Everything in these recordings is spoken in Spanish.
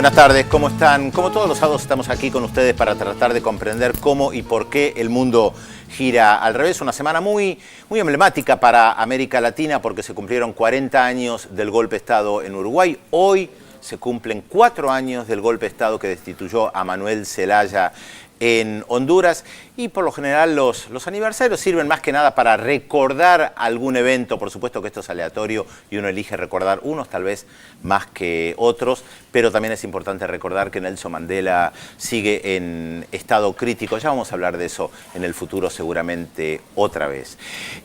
Buenas tardes, ¿cómo están? Como todos los sábados estamos aquí con ustedes para tratar de comprender cómo y por qué el mundo gira al revés. Una semana muy emblemática para América Latina porque se cumplieron 40 años del golpe de Estado en Uruguay. Hoy se cumplen 4 años del golpe de Estado que destituyó a Manuel Zelaya en Honduras, y por lo general los aniversarios sirven más que nada para recordar algún evento. Por supuesto que esto es aleatorio y uno elige recordar unos tal vez más que otros, pero también es importante recordar que Nelson Mandela sigue en estado crítico. Ya vamos a hablar de eso en el futuro seguramente otra vez.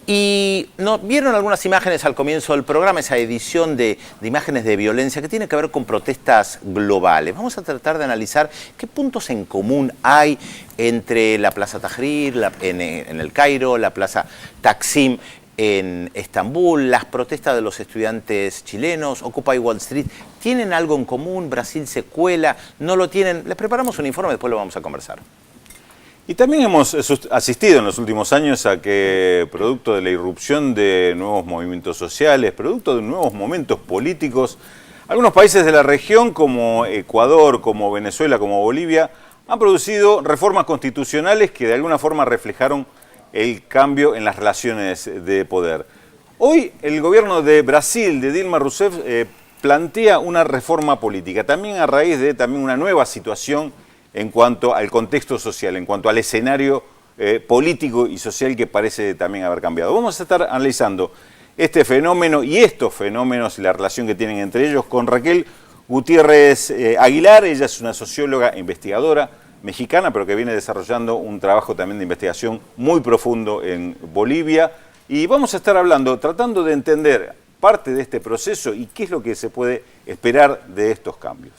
Y vieron algunas imágenes al comienzo del programa, esa edición de imágenes de violencia que tiene que ver con protestas globales. Vamos a tratar de analizar qué puntos en común hay entre la Plaza Tahrir en el Cairo, la Plaza Taksim en Estambul, las protestas de los estudiantes chilenos, Occupy Wall Street. ¿Tienen algo en común? ¿Brasil se cuela? ¿No lo tienen? Les preparamos un informe, después lo vamos a conversar. Y también hemos asistido en los últimos años a que, producto de la irrupción de nuevos movimientos sociales, producto de nuevos momentos políticos, algunos países de la región como Ecuador, como Venezuela, como Bolivia, han producido reformas constitucionales que de alguna forma reflejaron el cambio en las relaciones de poder. Hoy el gobierno de Brasil, de Dilma Rousseff, plantea una reforma política, también a raíz de una nueva situación en cuanto al contexto social, en cuanto al escenario político y social que parece también haber cambiado. Vamos a estar analizando este fenómeno y estos fenómenos y la relación que tienen entre ellos con Raquel Gutiérrez Aguilar. Ella es una socióloga e investigadora mexicana, pero que viene desarrollando un trabajo también de investigación muy profundo en Bolivia. Y vamos a estar hablando, tratando de entender parte de este proceso y qué es lo que se puede esperar de estos cambios.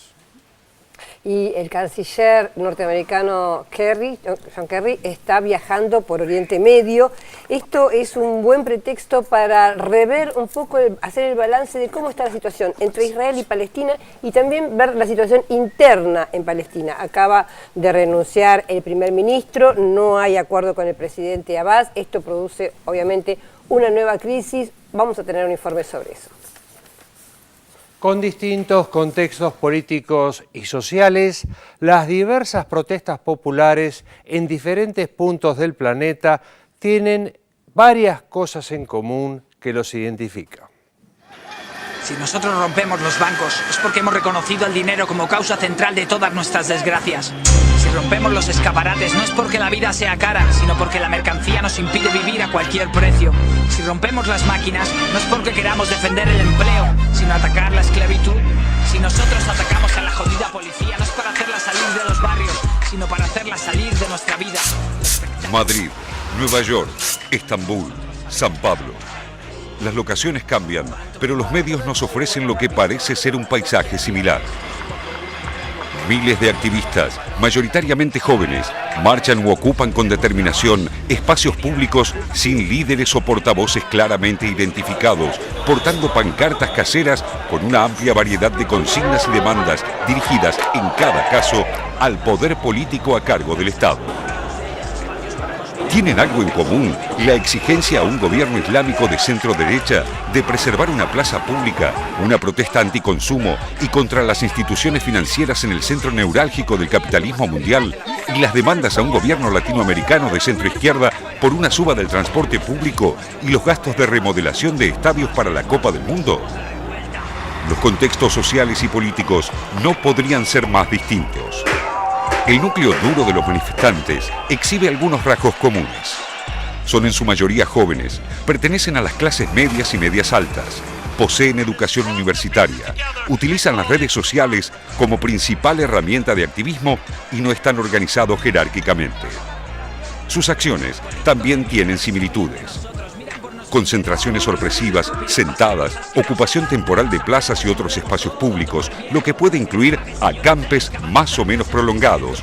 Y el canciller norteamericano John Kerry está viajando por Oriente Medio. Esto es un buen pretexto para rever un poco, hacer el balance de cómo está la situación entre Israel y Palestina y también ver la situación interna en Palestina. Acaba de renunciar el primer ministro, no hay acuerdo con el presidente Abbas. Esto produce obviamente una nueva crisis. Vamos a tener un informe sobre eso. Con distintos contextos políticos y sociales, las diversas protestas populares en diferentes puntos del planeta tienen varias cosas en común que los identifican. Si nosotros rompemos los bancos, es porque hemos reconocido el dinero como causa central de todas nuestras desgracias. Si rompemos los escaparates, no es porque la vida sea cara, sino porque la mercancía nos impide vivir a cualquier precio. Si rompemos las máquinas, no es porque queramos defender el empleo, sino atacar la esclavitud. Si nosotros atacamos a la jodida policía, no es para hacerla salir de los barrios, sino para hacerla salir de nuestra vida. Madrid, Nueva York, Estambul, San Pablo. Las locaciones cambian, pero los medios nos ofrecen lo que parece ser un paisaje similar. Miles de activistas, mayoritariamente jóvenes, marchan u ocupan con determinación espacios públicos sin líderes o portavoces claramente identificados, portando pancartas caseras con una amplia variedad de consignas y demandas dirigidas, en cada caso, al poder político a cargo del Estado. Tienen algo en común: la exigencia a un gobierno islámico de centro-derecha de preservar una plaza pública, una protesta anticonsumo y contra las instituciones financieras en el centro neurálgico del capitalismo mundial, y las demandas a un gobierno latinoamericano de centro-izquierda por una suba del transporte público y los gastos de remodelación de estadios para la Copa del Mundo. Los contextos sociales y políticos no podrían ser más distintos. El núcleo duro de los manifestantes exhibe algunos rasgos comunes. Son en su mayoría jóvenes, pertenecen a las clases medias y medias altas, poseen educación universitaria, utilizan las redes sociales como principal herramienta de activismo y no están organizados jerárquicamente. Sus acciones también tienen similitudes. Concentraciones sorpresivas, sentadas, ocupación temporal de plazas y otros espacios públicos, lo que puede incluir acampes más o menos prolongados,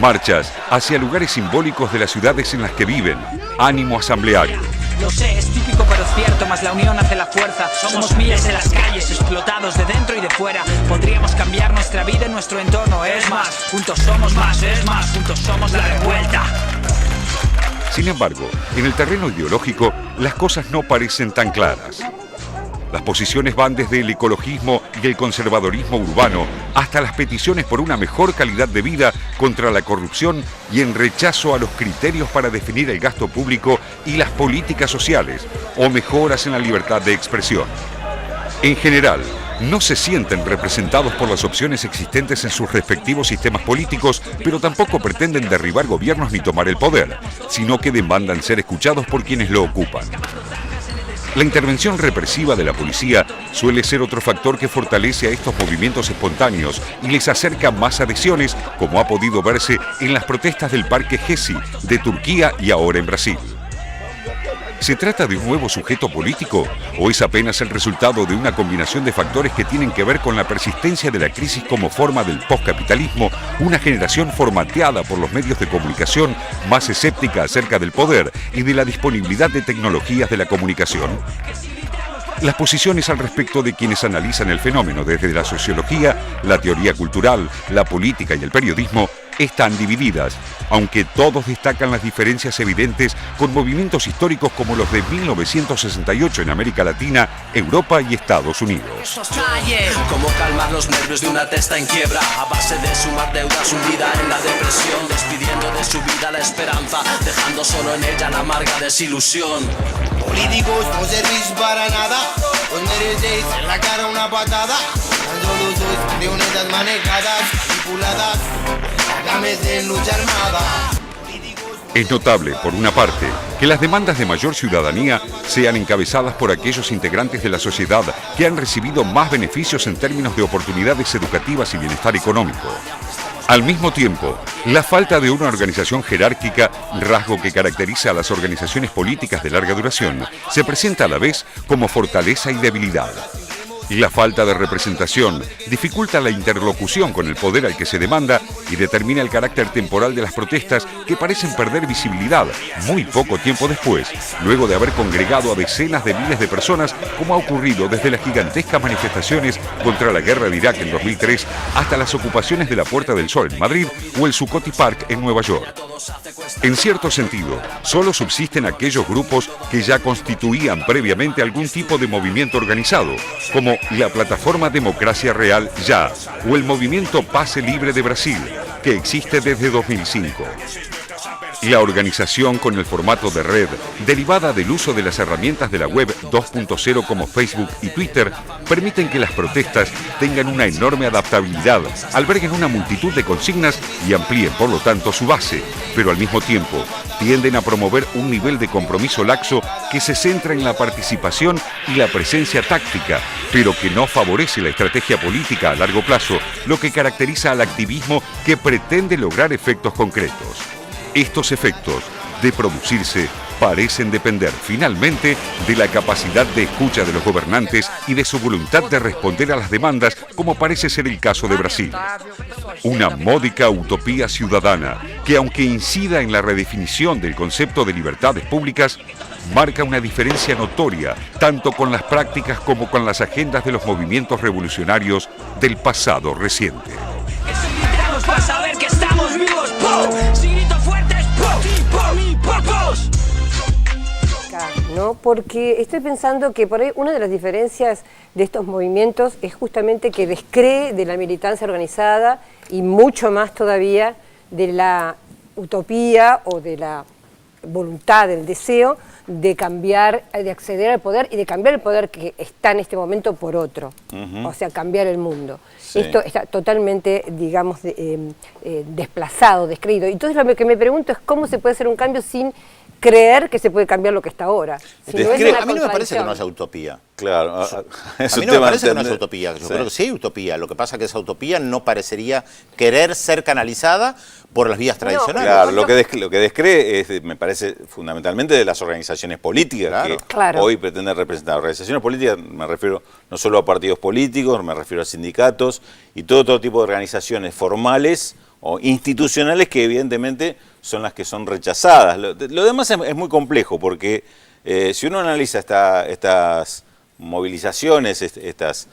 marchas hacia lugares simbólicos de las ciudades en las que viven, ánimo asambleario. Lo sé, es típico pero cierto, más la unión hace la fuerza. Somos miles en las calles, explotados de dentro y de fuera. Podríamos cambiar nuestra vida y nuestro entorno, es más, juntos somos más, es más, juntos somos la revuelta. Sin embargo, en el terreno ideológico, las cosas no parecen tan claras. Las posiciones van desde el ecologismo y el conservadorismo urbano hasta las peticiones por una mejor calidad de vida, contra la corrupción y en rechazo a los criterios para definir el gasto público y las políticas sociales o mejoras en la libertad de expresión. En general, no se sienten representados por las opciones existentes en sus respectivos sistemas políticos, pero tampoco pretenden derribar gobiernos ni tomar el poder, sino que demandan ser escuchados por quienes lo ocupan. La intervención represiva de la policía suele ser otro factor que fortalece a estos movimientos espontáneos y les acerca más adhesiones, como ha podido verse en las protestas del Parque Gezi de Turquía y ahora en Brasil. ¿Se trata de un nuevo sujeto político o es apenas el resultado de una combinación de factores que tienen que ver con la persistencia de la crisis como forma del postcapitalismo, una generación formateada por los medios de comunicación, más escéptica acerca del poder y de la disponibilidad de tecnologías de la comunicación? Las posiciones al respecto de quienes analizan el fenómeno desde la sociología, la teoría cultural, la política y el periodismo están divididas, aunque todos destacan las diferencias evidentes con movimientos históricos como los de 1968 en América Latina, Europa y Estados Unidos. Cómo calmar los nervios de una testa en quiebra a base de sumar deudas, hundida en la depresión, despidiendo de su vida la esperanza, dejando solo en ella la amarga desilusión. Políticos no servís para nada, os merecéis en la cara una patada. Tan solo sois marionetas manejadas, manipuladas, hágame de lucha armada. Es notable, por una parte, que las demandas de mayor ciudadanía sean encabezadas por aquellos integrantes de la sociedad que han recibido más beneficios en términos de oportunidades educativas y bienestar económico. Al mismo tiempo, la falta de una organización jerárquica, rasgo que caracteriza a las organizaciones políticas de larga duración, se presenta a la vez como fortaleza y debilidad. La falta de representación dificulta la interlocución con el poder al que se demanda y determina el carácter temporal de las protestas, que parecen perder visibilidad muy poco tiempo después, luego de haber congregado a decenas de miles de personas, como ha ocurrido desde las gigantescas manifestaciones contra la guerra de Irak en 2003 hasta las ocupaciones de la Puerta del Sol en Madrid o el Zuccotti Park en Nueva York. En cierto sentido, solo subsisten aquellos grupos que ya constituían previamente algún tipo de movimiento organizado, como la plataforma Democracia Real Ya o el movimiento Pase Libre de Brasil, que existe desde 2005. La organización con el formato de red, derivada del uso de las herramientas de la web 2.0 como Facebook y Twitter, permiten que las protestas tengan una enorme adaptabilidad, alberguen una multitud de consignas y amplíen por lo tanto su base, pero al mismo tiempo tienden a promover un nivel de compromiso laxo que se centra en la participación y la presencia táctica, pero que no favorece la estrategia política a largo plazo, lo que caracteriza al activismo que pretende lograr efectos concretos. Estos efectos, de producirse, parecen depender finalmente de la capacidad de escucha de los gobernantes y de su voluntad de responder a las demandas, como parece ser el caso de Brasil. Una módica utopía ciudadana que, aunque incida en la redefinición del concepto de libertades públicas, marca una diferencia notoria tanto con las prácticas como con las agendas de los movimientos revolucionarios del pasado reciente. Para saber que estamos vivos, ¡pum! Si grito fuerte es por mí, por vos. ¿No? Porque estoy pensando que por ahí una de las diferencias de estos movimientos es justamente que descree de la militancia organizada y mucho más todavía de la utopía o de la voluntad, del deseo de cambiar, de acceder al poder y de cambiar el poder que está en este momento por otro, o sea, cambiar el mundo. Sí. Esto está totalmente, digamos, desplazado, descreído. Entonces lo que me pregunto es cómo se puede hacer un cambio sin creer que se puede cambiar lo que está ahora. Si no es a mí no me parece que no haya utopía. Claro, a mí no me parece que no haya utopía. Yo creo que sí hay utopía. Lo que pasa es que esa utopía no parecería querer ser canalizada por las vías tradicionales. Claro, lo que descree es, me parece, fundamentalmente de las organizaciones políticas que hoy pretenden representar. Organizaciones políticas, me refiero no solo a partidos políticos, me refiero a sindicatos y todo tipo de organizaciones formales o institucionales que evidentemente son las que son rechazadas. Lo demás es muy complejo porque si uno analiza estas movilizaciones, estas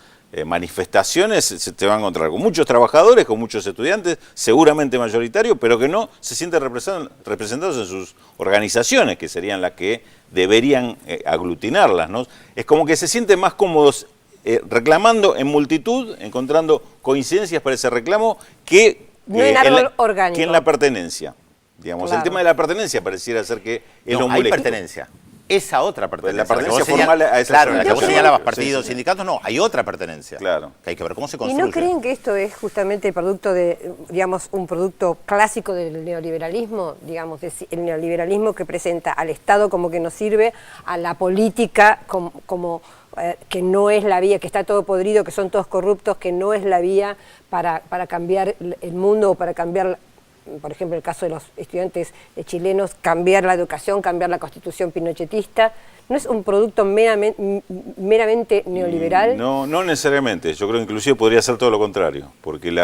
manifestaciones se te van a encontrar con muchos trabajadores, con muchos estudiantes, seguramente mayoritarios, pero que no se sienten representados en sus organizaciones, que serían las que deberían aglutinarlas, ¿no? Es como que se sienten más cómodos reclamando en multitud, encontrando coincidencias para ese reclamo, que en la pertenencia. Digamos, claro. El tema de la pertenencia pareciera ser que es lo hay pertenencia. Esa otra pertenencia. La pertenencia formal a esa claro, la que vos asociación. señalabas, partidos, sindicatos, no, hay otra pertenencia. Claro. Que hay que ver cómo se ¿Y construye. no creen que esto es justamente producto de, digamos, un producto clásico del neoliberalismo? Digamos, el neoliberalismo que presenta al Estado como que no sirve, a la política como que no es la vía, que está todo podrido, que son todos corruptos, que no es la vía para cambiar el mundo o para cambiar, por ejemplo, el caso de los estudiantes chilenos, cambiar la educación, cambiar la constitución pinochetista. ¿No es un producto meramente neoliberal? No, no necesariamente. Yo creo que inclusive podría ser todo lo contrario, porque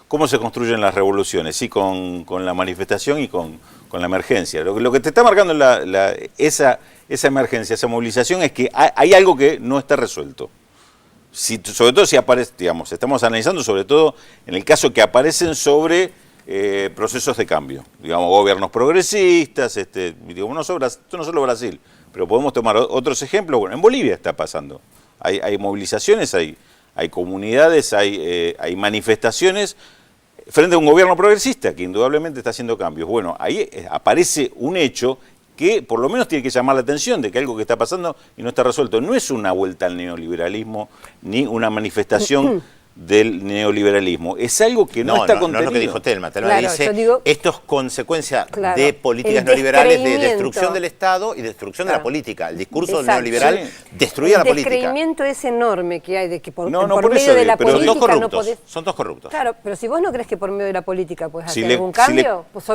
¿cómo se construyen las revoluciones? Sí, con la manifestación y con la emergencia. Lo que te está marcando esa emergencia, esa movilización, es que hay algo que no está resuelto. Sobre todo si aparece, digamos, estamos analizando sobre todo en el caso que aparecen sobre procesos de cambio, digamos, gobiernos progresistas, esto no solo Brasil, pero podemos tomar otros ejemplos. Bueno, en Bolivia está pasando, hay movilizaciones, hay comunidades, hay manifestaciones frente a un gobierno progresista que indudablemente está haciendo cambios. Bueno, ahí aparece un hecho que por lo menos tiene que llamar la atención de que algo que está pasando y no está resuelto. No es una vuelta al neoliberalismo ni una manifestación del neoliberalismo. Es algo que no está contenido. No es lo que dijo Telma. Telma Claro, dice, yo digo, esto es consecuencia claro, de políticas el neoliberales, de descreimiento. destrucción del Estado y destrucción de la política. El discurso Exacto. neoliberal destruía la política. El descreimiento es enorme que hay de que por por medio eso de la pero política Son todos no corruptos. podés... Son todos corruptos. Claro, pero si vos no crees que por medio de la política puedes hacer Si le- algún si le- cambio, pues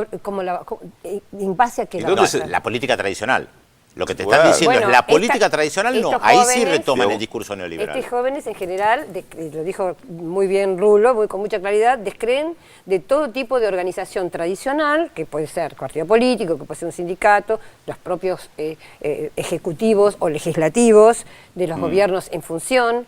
en base a que ¿Y la dónde vas a se- hacer? La política tradicional. Lo que te Bueno, están diciendo es la política esta- tradicional, no. estos Ahí sí jóvenes- retoman el discurso neoliberal. Estos jóvenes en general, lo dijo muy bien Rulo, con mucha claridad, descreen de todo tipo de organización tradicional, que puede ser partido político, que puede ser un sindicato, los propios ejecutivos o legislativos de los gobiernos en función.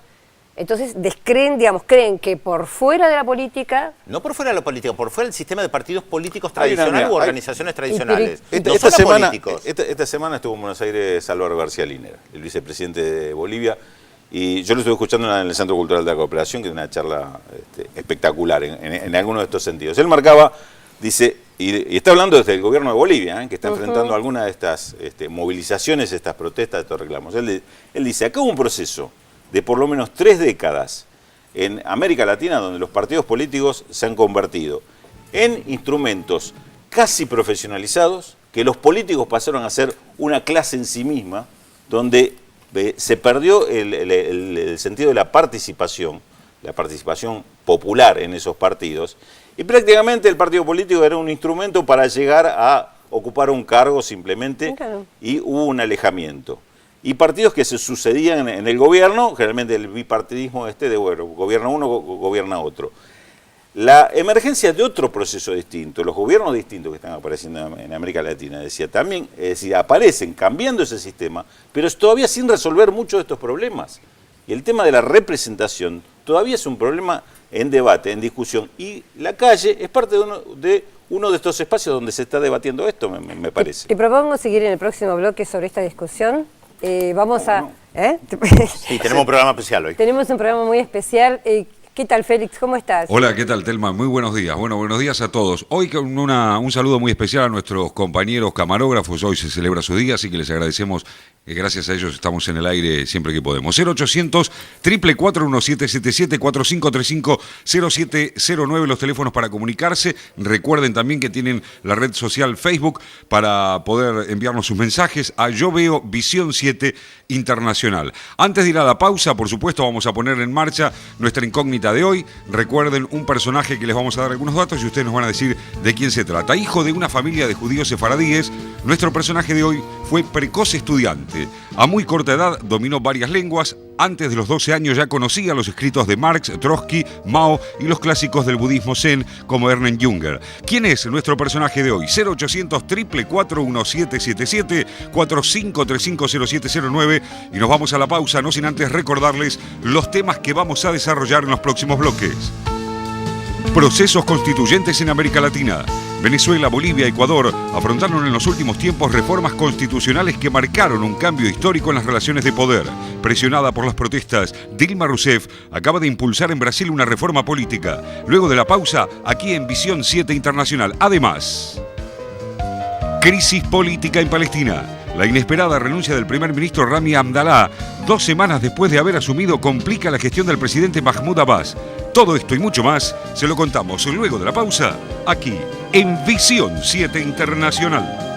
Entonces descreen, creen que por fuera de la política... No por fuera de lo político, por fuera del sistema de partidos políticos Hay una- tradicional mira, u organizaciones tradicionales. Esta No solo semana, políticos. esta semana estuvo en Buenos Aires Álvaro García Linera, el vicepresidente de Bolivia, y yo lo estuve escuchando en el Centro Cultural de la Cooperación, que es una charla espectacular en algunos de estos sentidos. Él marcaba, dice, y está hablando desde el gobierno de Bolivia, que está enfrentando algunas de estas movilizaciones, estas protestas, estos reclamos. Él dice, acá hubo un proceso de por lo menos 3 décadas en América Latina, donde los partidos políticos se han convertido en instrumentos casi profesionalizados, que los políticos pasaron a ser una clase en sí misma, donde se perdió el sentido de la participación popular en esos partidos, y prácticamente el partido político era un instrumento para llegar a ocupar un cargo simplemente, Claro. y hubo un alejamiento. Y partidos que se sucedían en el gobierno, generalmente el bipartidismo gobierna uno, gobierna otro. La emergencia de otro proceso distinto, los gobiernos distintos que están apareciendo en América Latina, decía también, es decir, aparecen cambiando ese sistema, pero todavía sin resolver muchos de estos problemas. Y el tema de la representación todavía es un problema en debate, en discusión, y la calle es parte de uno de estos espacios donde se está debatiendo esto, me parece. Te propongo seguir en el próximo bloque sobre esta discusión. Vamos a... no? Sí, tenemos un programa especial hoy. Tenemos un programa muy especial. ¿Qué tal, Félix? ¿Cómo estás? Hola, ¿qué tal, Telma? Muy buenos días. Bueno, buenos días a todos. Hoy con un saludo muy especial a nuestros compañeros camarógrafos. Hoy se celebra su día, así que les agradecemos. Gracias a ellos estamos en el aire siempre que podemos. 0800 444 1777 4535 0709 los teléfonos para comunicarse. Recuerden también que tienen la red social Facebook para poder enviarnos sus mensajes a Yo Veo Visión 7 Internacional. Antes de ir a la pausa, por supuesto, vamos a poner en marcha nuestra incógnita de hoy. Recuerden un personaje que les vamos a dar algunos datos y ustedes nos van a decir de quién se trata. Hijo de una familia de judíos sefaradíes, nuestro personaje de hoy fue precoz estudiante. A muy corta edad dominó varias lenguas, Antes de los 12 años ya conocía los escritos de Marx, Trotsky, Mao y los clásicos del budismo zen como Ernest Junger. ¿Quién es nuestro personaje de hoy? 0800 444 1777 45350709 y nos vamos a la pausa, no sin antes recordarles los temas que vamos a desarrollar en los próximos bloques. Procesos constituyentes en América Latina. Venezuela, Bolivia, Ecuador afrontaron en los últimos tiempos reformas constitucionales que marcaron un cambio histórico en las relaciones de poder. Presionada por las protestas, Dilma Rousseff acaba de impulsar en Brasil una reforma política. Luego de la pausa, aquí en Visión 7 Internacional. Además, crisis política en Palestina. La inesperada renuncia del primer ministro Rami Abdallah, 2 semanas después de haber asumido, complica la gestión del presidente Mahmoud Abbas. Todo esto y mucho más se lo contamos luego de la pausa, aquí en Visión 7 Internacional.